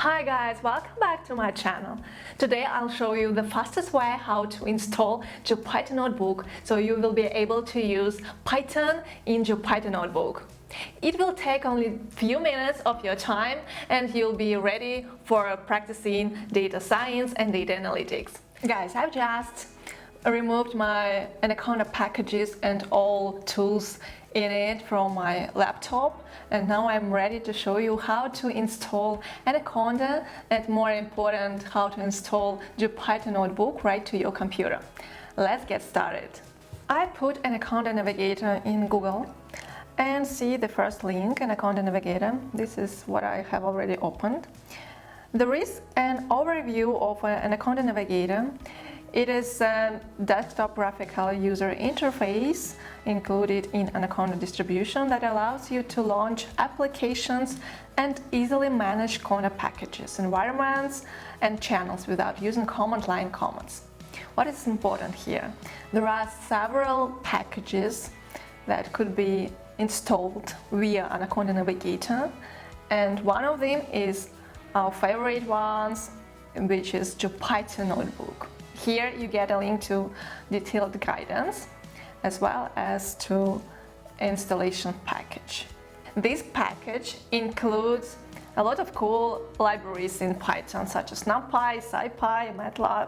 Hi guys, welcome back to my channel. Today I'll show you the fastest way how to install JUPYTER Notebook so you will be able to use Python in JUPYTER Notebook. It will take only a few minutes of your time and you'll be ready for practicing data science and data analytics. Guys, I've just removed my Anaconda packages and all tools in it from my laptop, and now I'm ready to show you how to install Anaconda and, more important, how to install JUPYTER Notebook right to your computer. Let's get started. I put Anaconda Navigator in Google and see the first link, Anaconda Navigator. This is what I have already opened. There is an overview of Anaconda Navigator. It is a desktop graphical user interface included in Anaconda distribution that allows you to launch applications and easily manage conda packages, environments, and channels without using command line commands. What is important here? There are several packages that could be installed via Anaconda Navigator, and one of them is our favorite ones, which is JUPYTER Notebook. Here you get a link to detailed guidance as well as to installation package. This package includes a lot of cool libraries in Python such as NumPy, SciPy,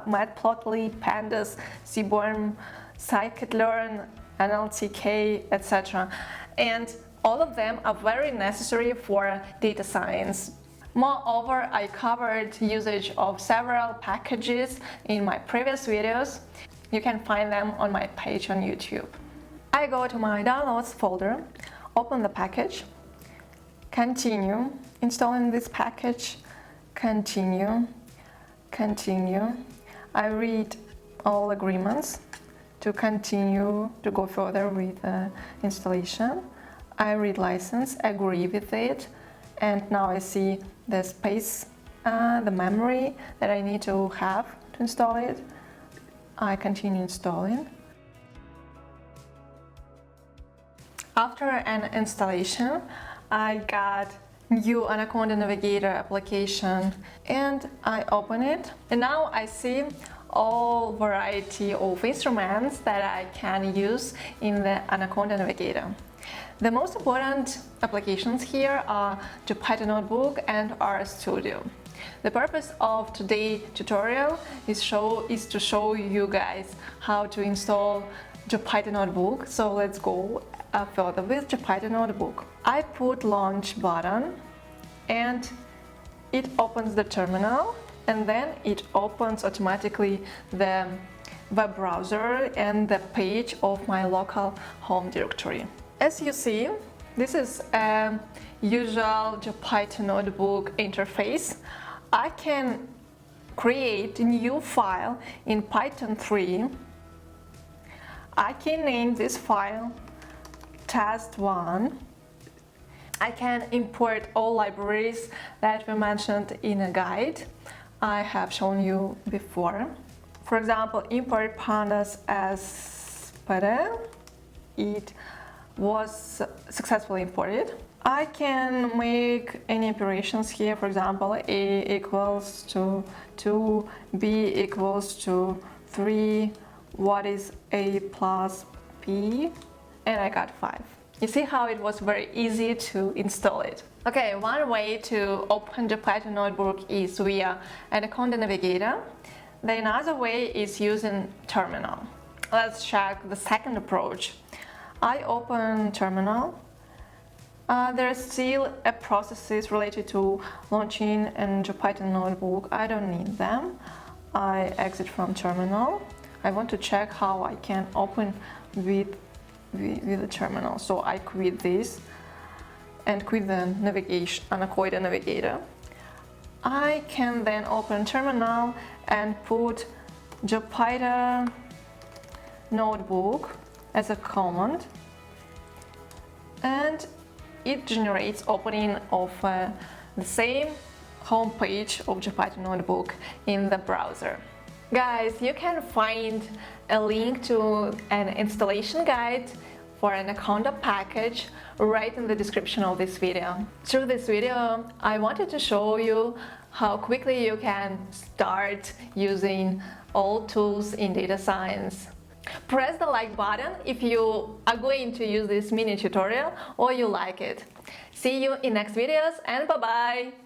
Matplotlib, Pandas, Seaborn, Scikit-learn, NLTK, etc. And all of them are very necessary for data science. Moreover, I covered usage of several packages in my previous videos. You can find them on my page on YouTube. I go to my downloads folder, open the package, continue installing this package, continue. I read all agreements to continue to go further with the installation. I read license, agree with it, and now I see the space, the memory that I need to have to install it. I continue installing. After an installation, I got new Anaconda Navigator application and I open it. And now I see all variety of instruments that I can use in the Anaconda Navigator. The most important applications here are JUPYTER Notebook and RStudio. The purpose of today's tutorial is to show you guys how to install JUPYTER Notebook. So let's go further with JUPYTER Notebook. I put launch button and it opens the terminal, and then it opens automatically the web browser and the page of my local home directory. As you see, this is a usual JUPYTER Notebook interface. I can create a new file in Python 3. I can name this file test1. I can import all libraries that were mentioned in a guide I have shown you before. For example, import pandas as Python. It was successfully imported. I can make any operations here, for example, a equals to 2, b equals to 3, what is a plus b, and I got 5. You see how it was very easy to install it. Okay, one way to open JUPYTER Notebook is via Anaconda Navigator. The another way is using terminal. Let's check the second approach. I open terminal. There are still processes related to launching and JUPYTER Notebook. I don't need them. I exit from terminal. I want to check how I can open with the terminal. So I quit this and quit the navigation, Anaconda Navigator. I can then open terminal and put JUPYTER Notebook as a command, and it generates opening of the same home page of JUPYTER Notebook in the browser. Guys, you can find a link to an installation guide for an Anaconda package right in the description of this video. Through this video, I wanted to show you how quickly you can start using all tools in data science. Press the like button if you are going to use this mini tutorial or you like it. See you in next videos and bye-bye!